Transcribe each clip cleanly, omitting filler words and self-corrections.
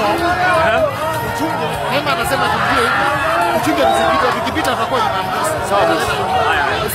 Ruto. Uchunge. Hema anasema tupige hivi. Uchunge vikipita tutakuwa na mamlaka. Sawa.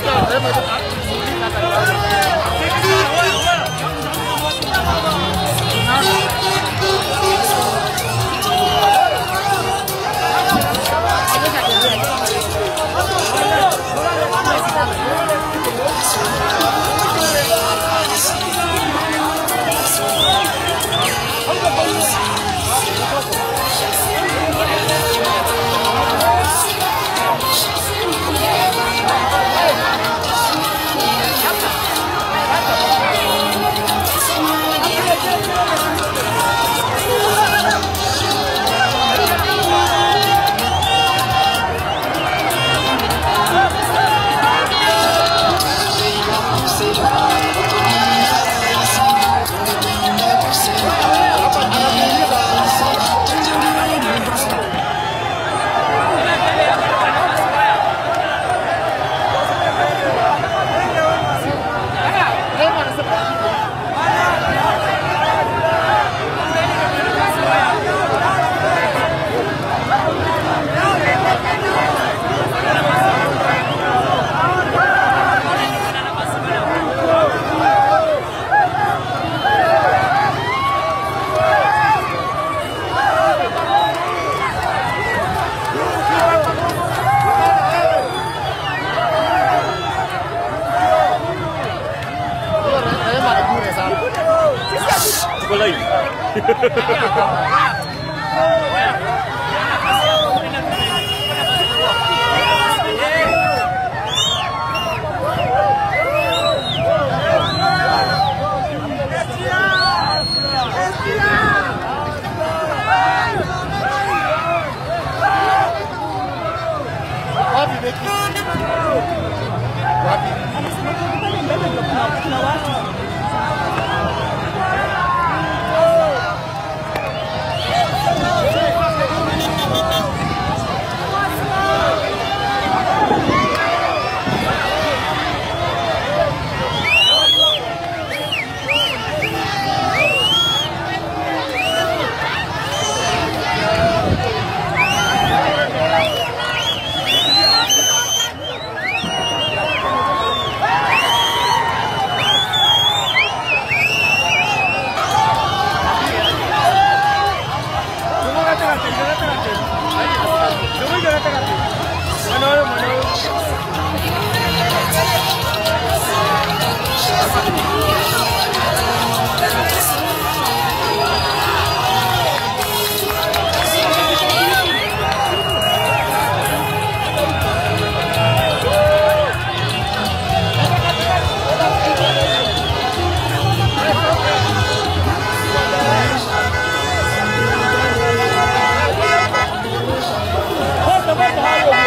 Haya.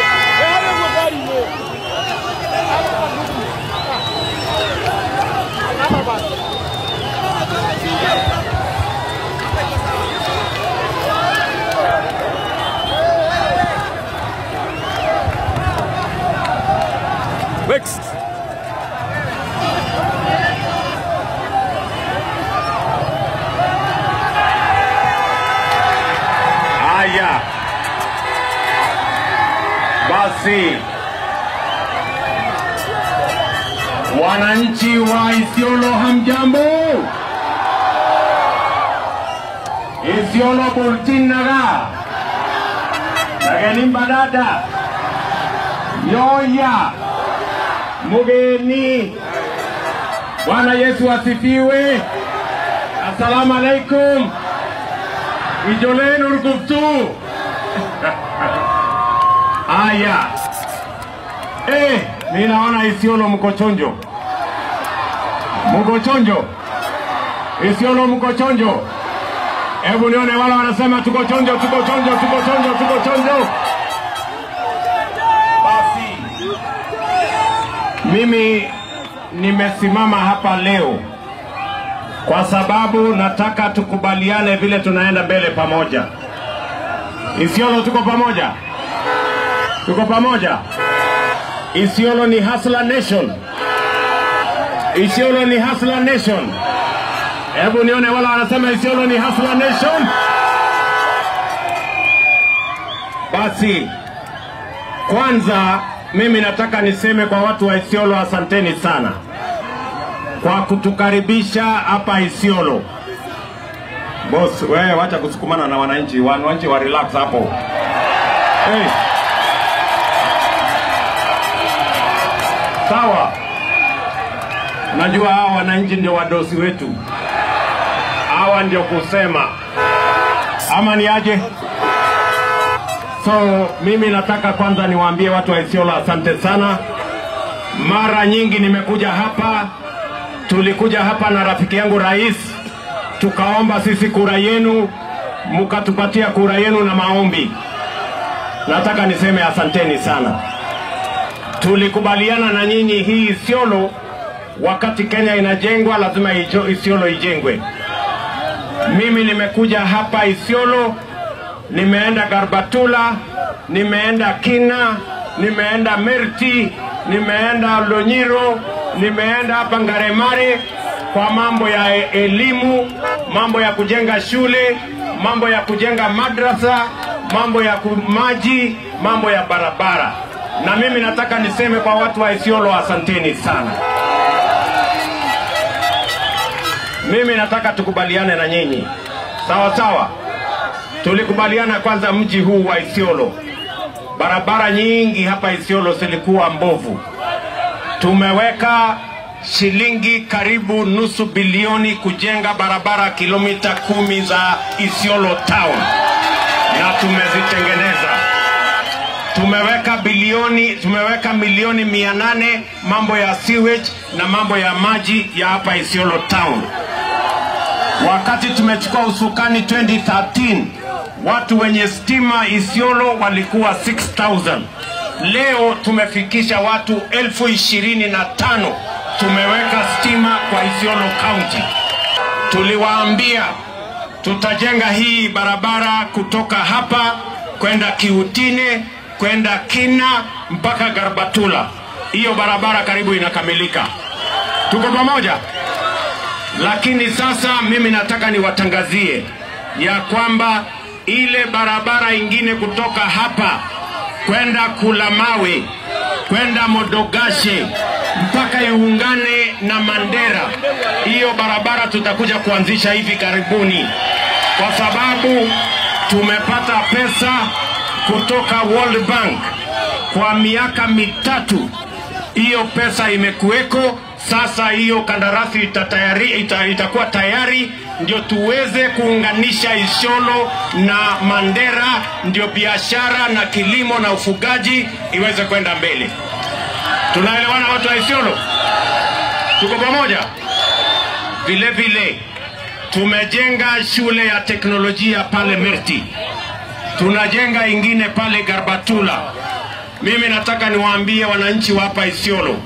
Next. Haya. Basi. Wananchi wa Isiolo hamjambo. Isiolo bulletin naga. Nageni badada. Yoya. Mugeni. Bwana Yesu asifiwe. Assalamu alaikum. Ijoleni urukuftu. Aya. Ninaona Isiolo mko chonjo. Mko chonjo. Isiolo mko chonjo. Hebu nione wala wanasema tuko chonjo, tuko chonjo, tuko chonjo, tuko chonjo. Basi. Mimi nimesimama hapa leo kwa sababu nataka tukubaliane vile tunaenda mbele pamoja. Isiolo tuko pamoja? Tuko pamoja? Isiolo ni Hustler Nation. Isiolo ni Hustler Nation. Hebu nione wala wanasema Isiolo ni Hustler Nation. Basi kwanza mimi nataka niseme kwa watu wa Isiolo, asanteni sana kwa kutukaribisha hapa Isiolo. Boss, wewe wacha kusukumana na wananchi wa relax hapo. Hey. Sawa. Najua hawa wananchi ndio wadosi wetu. Hawa ndio kusema. Ama ni aje? So mimi nataka kwanza niwaambie watu wa Isiolo asante sana. Mara nyingi nimekuja hapa, tulikuja hapa na rafiki yangu rais, tukaomba sisi kura yenu, mkatupatia kura yenu na maombi. Nataka niseme asanteni sana. Tulikubaliana na nyinyi hii Isiolo, wakati Kenya inajengwa lazima Isiolo ijengwe. Mimi nimekuja hapa Isiolo, nimeenda Garbatula, nimeenda Kina, nimeenda Merti, nimeenda Lonyiro, nimeenda hapa Ngaremare kwa mambo ya elimu, mambo ya kujenga shule, mambo ya kujenga madrasa, mambo ya maji, mambo ya barabara. Na mimi nataka niseme kwa watu wa Isiolo asanteni sana. Mimi nataka tukubaliane na nyinyi. Sawa sawa. Tulikubaliana kwanza mji huu wa Isiolo. Barabara nyingi hapa Isiolo zilikuwa mbovu. Tumeweka shilingi karibu nusu bilioni kujenga barabara kilomita 10 za Isiolo town. Na tumezitengeneza. Tumeweka milioni 800 mambo ya sewage na mambo ya maji ya hapa Isiolo town. Wakati tumechukua usukani 2013, watu wenye stima Isiolo walikuwa 6,000. Leo tumefikisha watu 25,000 tumeweka stima kwa Isiolo County. Tuliwaambia tutajenga hii barabara kutoka hapa kwenda Kiutine, kwenda Kina mpaka Garbatula. Hiyo barabara karibu inakamilika. Tuko pamoja? Lakini sasa mimi nataka niwatangazie ya kwamba ile barabara ingine kutoka hapa kwenda Kulamawe, kwenda Modogashe mpaka iungane na Mandera, hiyo barabara tutakuja kuanzisha hivi karibuni, kwa sababu tumepata pesa kutoka World Bank kwa miaka 3. Hiyo pesa imekuweko. Sasa hiyo kandarasi itakuwa tayari, ndio tuweze kuunganisha Isiolo na Mandera, ndio biashara na kilimo na ufugaji iweze kwenda mbele. Tunaelewana watu wa Isiolo? Tuko pamoja? Vile vile tumejenga shule ya teknolojia pale Merti. Tunajenga ingine pale Garbatula. Mimi nataka niwaambie wananchi wa hapa Isiolo,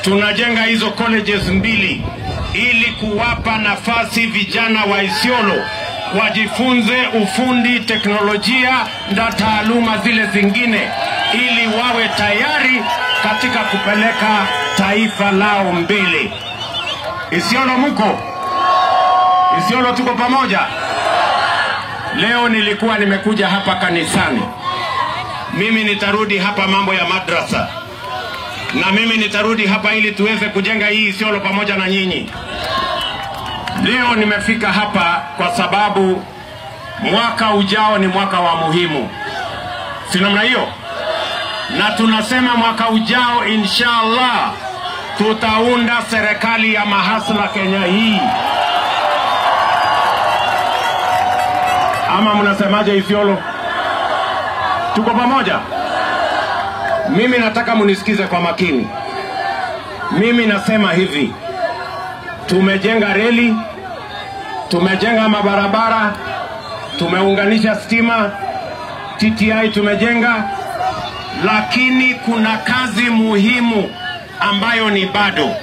tunajenga hizo colleges 2 ili kuwapa nafasi vijana wa Isiolo wajifunze ufundi, teknolojia na taaluma zile zingine, ili wawe tayari katika kupeleka taifa lao mbele. Isiolo mko? Isiolo tuko pamoja? Leo nilikuwa nimekuja hapa kanisani. Mimi nitarudi hapa mambo ya madrasa. Na mimi nitarudi hapa ili tuweze kujenga hii Isiolo pamoja na nyinyi. Leo nimefika hapa kwa sababu mwaka ujao ni mwaka wa muhimu. Si namna hiyo? Na tunasema mwaka ujao inshallah tutaunda serikali ya mahasla Kenya hii. Ama mnasemaje Isiolo? Tuko pamoja? Mimi nataka munisikize kwa makini. Mimi nasema hivi, tumejenga reli, tumejenga mabarabara, tumeunganisha stima, TTI tumejenga, lakini kuna kazi muhimu ambayo ni bado.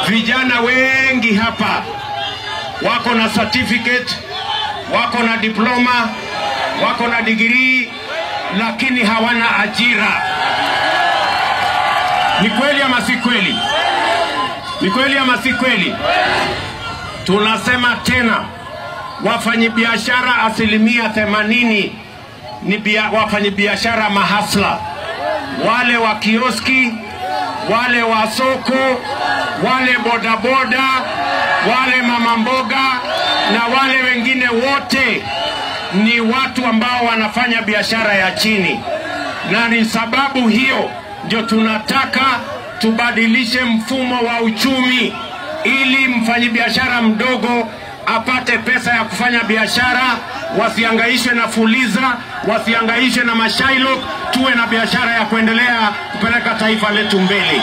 Vijana wengi hapa wako na certificate, wako na diploma, wako na degree, lakini hawana ajira. Ni kweli ama si kweli? Ni kweli ama si kweli? Tunasema tena, wafanyabiashara 80% ni wafanyabiashara mahasla, wale wa kioski, wale wa soko, wale bodaboda, wale mama mboga na wale wengine wote ni watu ambao wanafanya biashara ya chini, na ni sababu hiyo ndio tunataka tubadilishe mfumo wa uchumi ili mfanyabiashara mdogo apate pesa ya kufanya biashara, wasihangaishwe na Fuliza, wasihangaishwe na Mashailok, tuwe na biashara ya kuendelea kupeleka taifa letu mbele.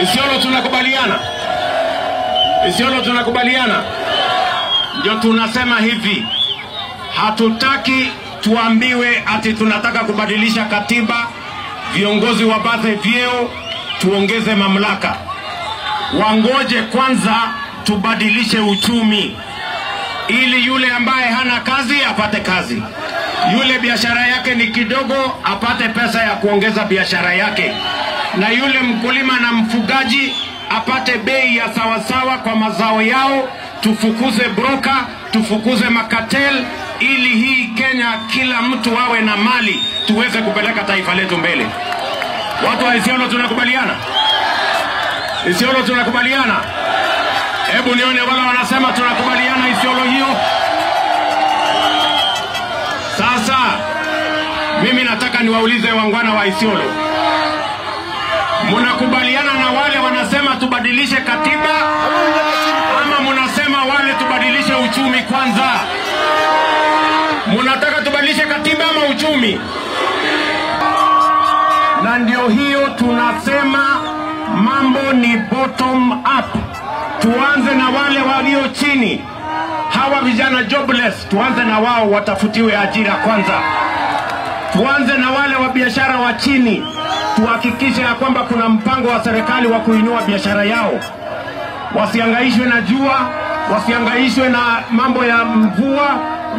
Isiolo tunakubaliana? Isiolo tunakubaliana? Ndio tunasema hivi, hatutaki tuambiwe ati tunataka kubadilisha katiba, viongozi wapate vyeo, tuongeze mamlaka. Wangoje kwanza tubadilishe uchumi, ili yule ambaye hana kazi apate kazi, yule biashara yake ni kidogo apate pesa ya kuongeza biashara yake, na yule mkulima na mfugaji apate bei ya sawasawa kwa mazao yao. Tufukuze broker, tufukuze makatel, ili hii Kenya kila mtu awe na mali, tuweze kupeleka taifa letu mbele. Watu wa Isiolo tunakubaliana? Isiolo tunakubaliana? Hebu nione wala wanasema tunakubaliana Isiolo hiyo. Sasa mimi nataka niwaulize wangwana wa Isiolo, mnakubaliana na wale wanasema tubadilishe katiba, ama mnasema wale tubadilishe uchumi kwanza? Mnataka tubadilishe katiba ama uchumi? Na ndio hiyo tunasema mambo ni bottom up. Tuanze na wale walio chini, hawa vijana jobless, tuanze na wao, watafutiwe ajira kwanza. Tuanze na wale wa biashara wa chini, tuhakikishe ya kwamba kuna mpango wa serikali wa kuinua biashara yao. Wasihangaishwe na jua, wasihangaishwe na mambo ya mvua,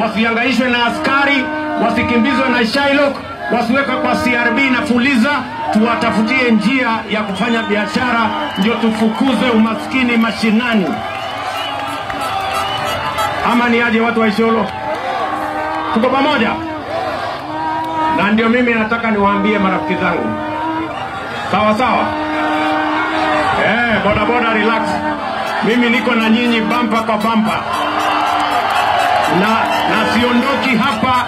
wasihangaishwe na askari, wasikimbizwe na Shailok, wasiweka kwa CRB na Fuliza. Tuwatafutie njia ya kufanya biashara, ndio tufukuze umaskini mashinani. Ama ni aje watu wa Isiolo? Tuko pamoja? Na ndio mimi nataka niwaambie marafiki zangu, sawa sawa, boda boda relax, mimi niko na nyinyi bampa kwa bampa, na siondoki hapa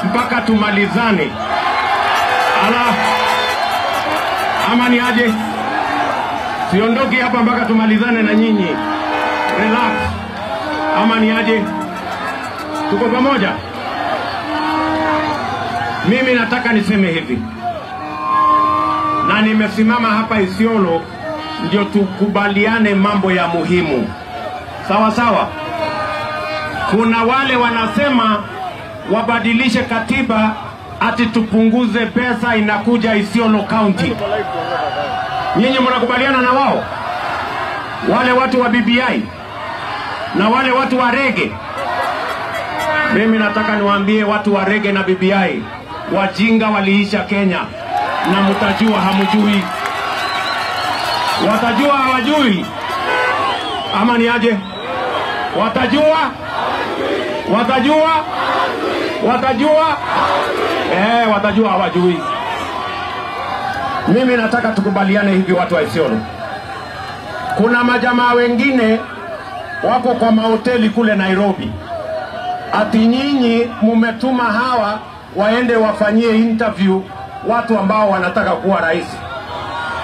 mpaka tumalizane. Ama ni aje? Siondoki hapa mpaka tumalizane na nyinyi. Relax. Ama ni aje? Tuko pamoja? Mimi nataka niseme hivi, na nimesimama hapa Isiolo ndio tukubaliane mambo ya muhimu, sawa sawa. Kuna wale wanasema wabadilishe katiba ati tupunguze pesa inakuja Isiolo County. Nyinyi mnakubaliana na wao? Wale watu wa BBI na wale watu wa Rege. Mimi nataka niwaambie watu wa Rege na BBI, wajinga waliisha Kenya, na mtajua hamjui. Watajua hawajui? Ama ni aje? Watajua? Watajua? Watajua? Watajua hawajui. Mimi nataka tukubaliane hivi watu wa Isiolo. Kuna majamaa wengine wako kwa mahoteli kule Nairobi, ati nyinyi mumetuma hawa waende wafanyie interview watu ambao wanataka kuwa rais.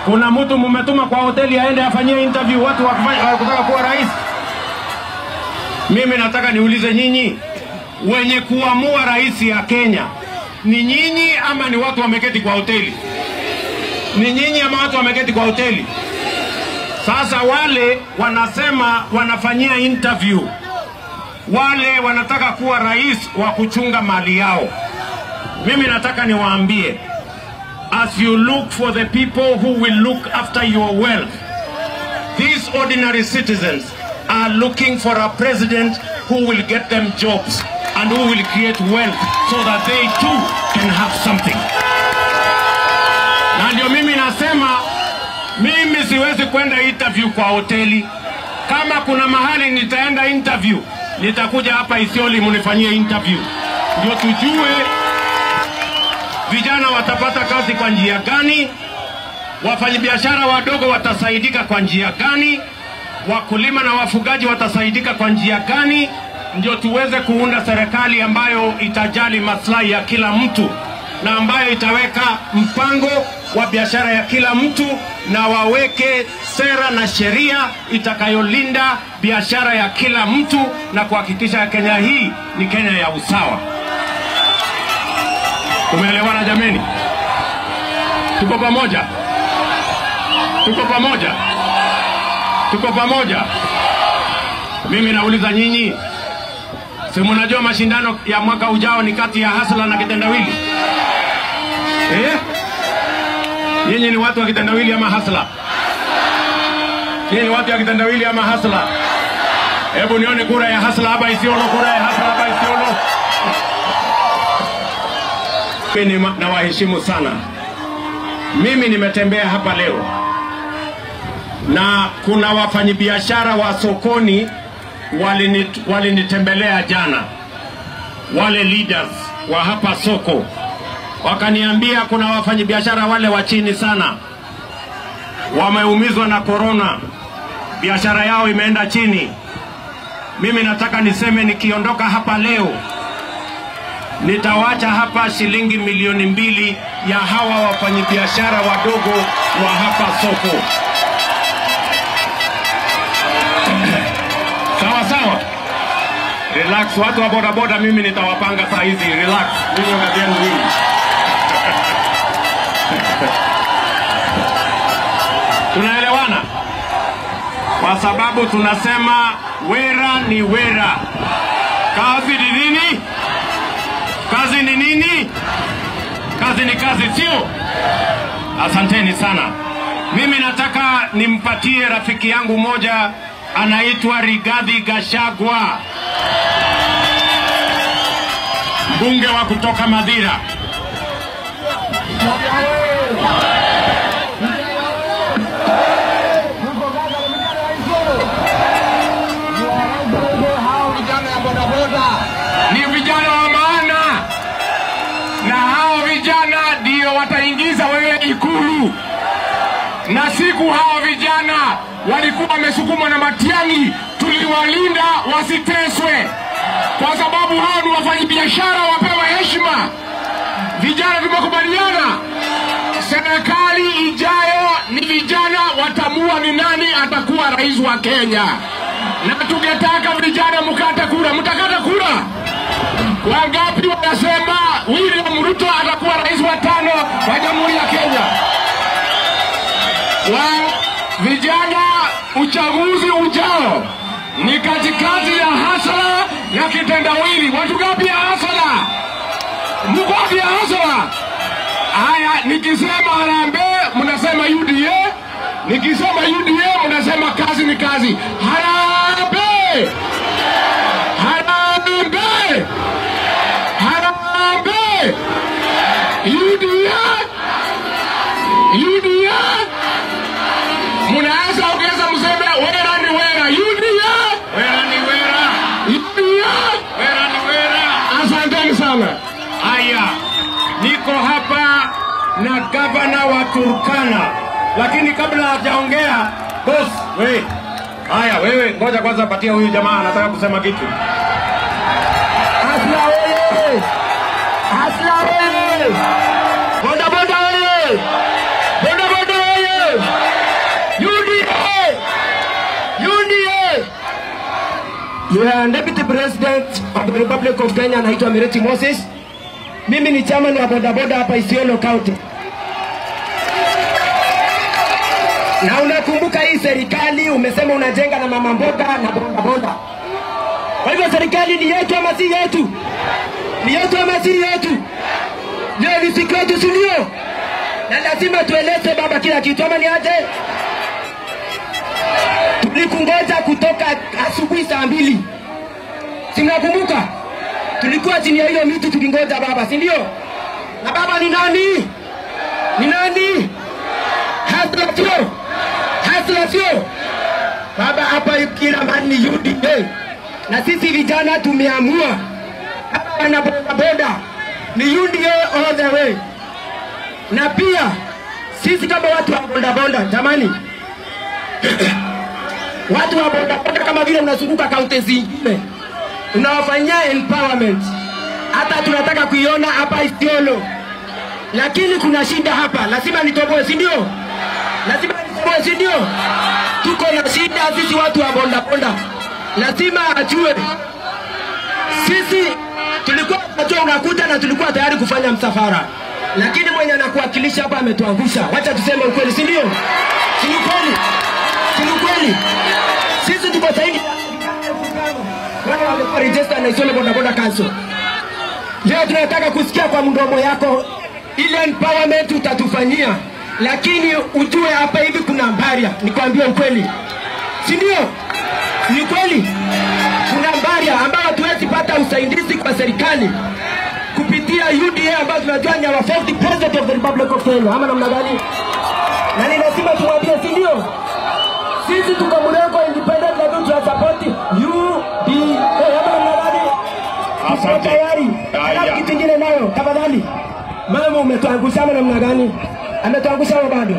Kuna mtu mumetuma kwa hoteli aende afanyie interview watu wanataka kuwa rais? Mimi nataka niulize nyinyi, wenye kuamua rais ya Kenya ni nyinyi ama ni watu wameketi kwa hoteli? Ni nyinyi ama watu wameketi kwa hoteli? Sasa wale wanasema wanafanyia interview wale wanataka kuwa rais wa kuchunga mali yao. Mimi nataka niwaambie, as you look for the people who will look after your wealth, these ordinary citizens are looking for a president who will get them jobs and who will create wealth so that they too can have something. Na ndio mimi nasema, mimi siwezi kwenda interview kwa hoteli. Kama kuna mahali nitaenda interview, nitakuja hapa Isiolo munifanyie interview. ndio tujue vijana watapata kazi kwa njia gani, wafanyabiashara wadogo watasaidika kwa njia gani, wakulima na wafugaji watasaidika kwa njia gani, ndio tuweze kuunda serikali ambayo itajali maslahi ya kila mtu na ambayo itaweka mpango wa biashara ya kila mtu na waweke sera na sheria itakayolinda biashara ya kila mtu na kuhakikisha Kenya hii ni Kenya ya usawa. Tumeelewana jameni? Tuko pamoja? Tuko pamoja? Tuko pamoja? Mimi nauliza nyinyi, si mnajua mashindano ya mwaka ujao ni kati ya Hasla na Kitendawili? Nyinyi ni watu wa Kitendawili ama Hasla? Nyinyi ni watu wa Kitendawili ama Hasla? Hebu nione kura ya Hasla hapa Isiolo, kura ya Hasla hapa Isiolo. Mimi nawaheshimu sana. Mimi nimetembea hapa leo na kuna wafanyabiashara wa sokoni walinitembelea jana, wale leaders wa hapa soko wakaniambia kuna wafanyabiashara wale wa chini sana wameumizwa na corona, biashara yao imeenda chini. Mimi nataka niseme nikiondoka hapa leo nitawacha hapa shilingi milioni 2 ya hawa wafanyabiashara wadogo wa hapa soko. Sawa sawa? Relax, watu wa boda boda mimi nitawapanga saa hizi. Relax, mimi ngatieni mimi. Tunaelewana? Kwa sababu tunasema wera ni wera. Kazi ni nini? Kazi ni nini? Kazi ni kazi, sio? Asanteni sana. Mimi nataka nimpatie rafiki yangu moja anaitwa Rigathi Gachagua, mbunge wa kutoka Madira. Ni vijana wa maana, na hao vijana ndio wataingiza wewe Ikulu. Na siku hao vijana walikuwa wamesukumwa na Matiang'i, tuliwalinda wasiteswe, kwa sababu hao ni wafanyabiashara, wapewe heshima. Vijana tumekubaliana serikali ijayo ni vijana watamua ni nani atakuwa rais wa Kenya. Na tungetaka vijana mkate kura. Mtakata kura? Wangapi wanasema William Ruto atakuwa rais wa 5 wa Jamhuri ya Kenya? Vijana, uchaguzi ujao ni katikati ya Hasla na Kitendawili. Watu gapi ya Hasla? Mko wapi ya Hasla? Haya, nikisema Harambee mnasema UDA, nikisema UDA mnasema kazi ni kazi. Harambee! Harambee! Harambee! UDA! UDA! Mnaweza ongeza mseme wera ni wera. UDA! Wera ni wera. UDA! Wera ni wera. Asanteni sana. Haya, niko hapa na gavana wa Turkana, lakini kabla hajaongea boss, wewe. Haya, wewe ngoja kwanza patia huyu jamaa anataka kusema kitu. Hasla wewe! Hasla wewe! Boda boda wewe! Boda boda wewe! UDA! UDA! Your Deputy President of the Republic of Kenya anaitwa Mireti Moses. Mimi ni chairman wa boda boda hapa Isiolo County. Na unakumbuka hii serikali umesema unajenga na mama mboga na boda boda. Kwa hivyo serikali ni yetu ama si yetu? Ni yetu ama si yetu? Ndio ni sikwetu, si ndio? Na lazima tueleze baba kila kitu ama ni aje? Tulikungoja kutoka asubuhi saa 2. Si mnakumbuka? Tulikuwa chini ya hiyo miti tukingoja baba, si ndio? Na baba ni nani? Ni nani? Hasla sio? Hasla sio? Baba hapa kila mani UDA. Na sisi vijana tumeamua hapa na boda ni UDA all the way. Na pia sisi kama watu wa boda jamani, watu wa boda kama vile mnazunguka kaunti zingine, unawafanyia empowerment. Hata tunataka kuiona hapa Isiolo. Lakini kuna shida hapa, lazima nitoboe, si ndio? Lazima nitoboe, si ndio? Tuko na shida sisi watu wa boda. Lazima ajue sisi tulikuwa tunajua unakuta na tulikuwa tayari kufanya msafara. Lakini mwenye anakuwakilisha hapa ametuangusha. Wacha tuseme ukweli, si ndio? Si ukweli? Si ukweli? Sisi tuko sahihi. Wale wamekuwa register na Isiolo boda council. Leo tunataka kusikia kwa mdomo yako ile empowerment utatufanyia. Lakini ujue hapa hivi kuna mbaria. Nikwambie ukweli. Si ndio? Ni kweli. Kuna mbaria ambao hatuwezi pata usaidizi kwa serikali kupitia UDA ambao tunajua ni our 40 president of the Republic of Kenya. Ama namna gani? Na ni lazima tuwaambie, si ndio? Sisi tuko mrengo independent na tuna support UDA. Ama namna gani? Asante. Tayari. Alafu kitu kingine nayo, tafadhali. Mama umetuangusha ama namna gani? Ametuangusha bado.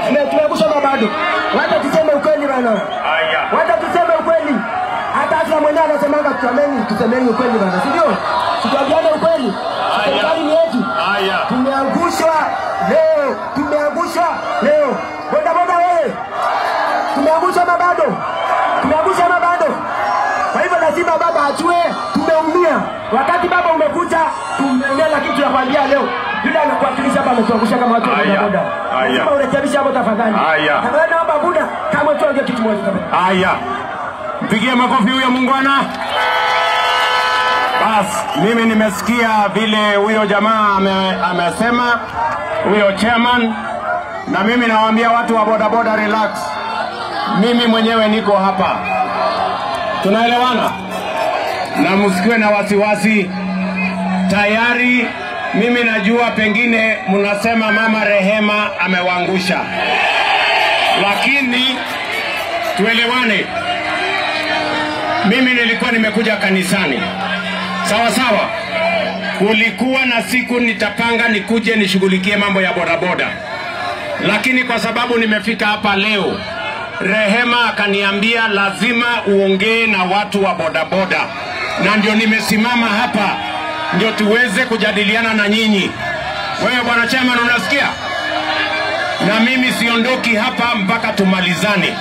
Ametuangusha bado. Wacha tuseme ukweli bana. Wacha tuseme ukweli. Hata Asla mwenyewe anasemanga tusemeni ukweli bana. Si ndio? Tuambiane ukweli. Serikali ni yetu. Tumeangushwa leo. Boda wewe. Tumeangushwa bado. Kwa hivyo lazima baba ajue tumeumia. Wakati baba umekuja tumeumia, lakini tunakwambia leo yule anakuwakilisha hapa ametuangusha kama watu wa boda. Lazima urekebishe hapo tafadhali. Tafadhali naomba buda kama tuongee kitu moja tafadhali. Haya. Mpigie makofi huyo muungwana. Bas, mimi nimesikia vile huyo jamaa amesema, huyo chairman, na mimi nawaambia watu wa boda relax. Mimi mwenyewe niko hapa. Tunaelewana? Na msikiwe na wasiwasi. Tayari mimi najua pengine mnasema mama Rehema amewaangusha. Lakini tuelewane. Mimi nilikuwa nimekuja kanisani. Sawa. Kulikuwa na siku nitapanga nikuje nishughulikie mambo ya boda. Lakini kwa sababu nimefika hapa leo, Rehema akaniambia lazima uongee na watu wa boda. Na ndio nimesimama hapa ndio tuweze kujadiliana na nyinyi. Wewe bwana chairman unasikia? Na mimi siondoki hapa mpaka tumalizane.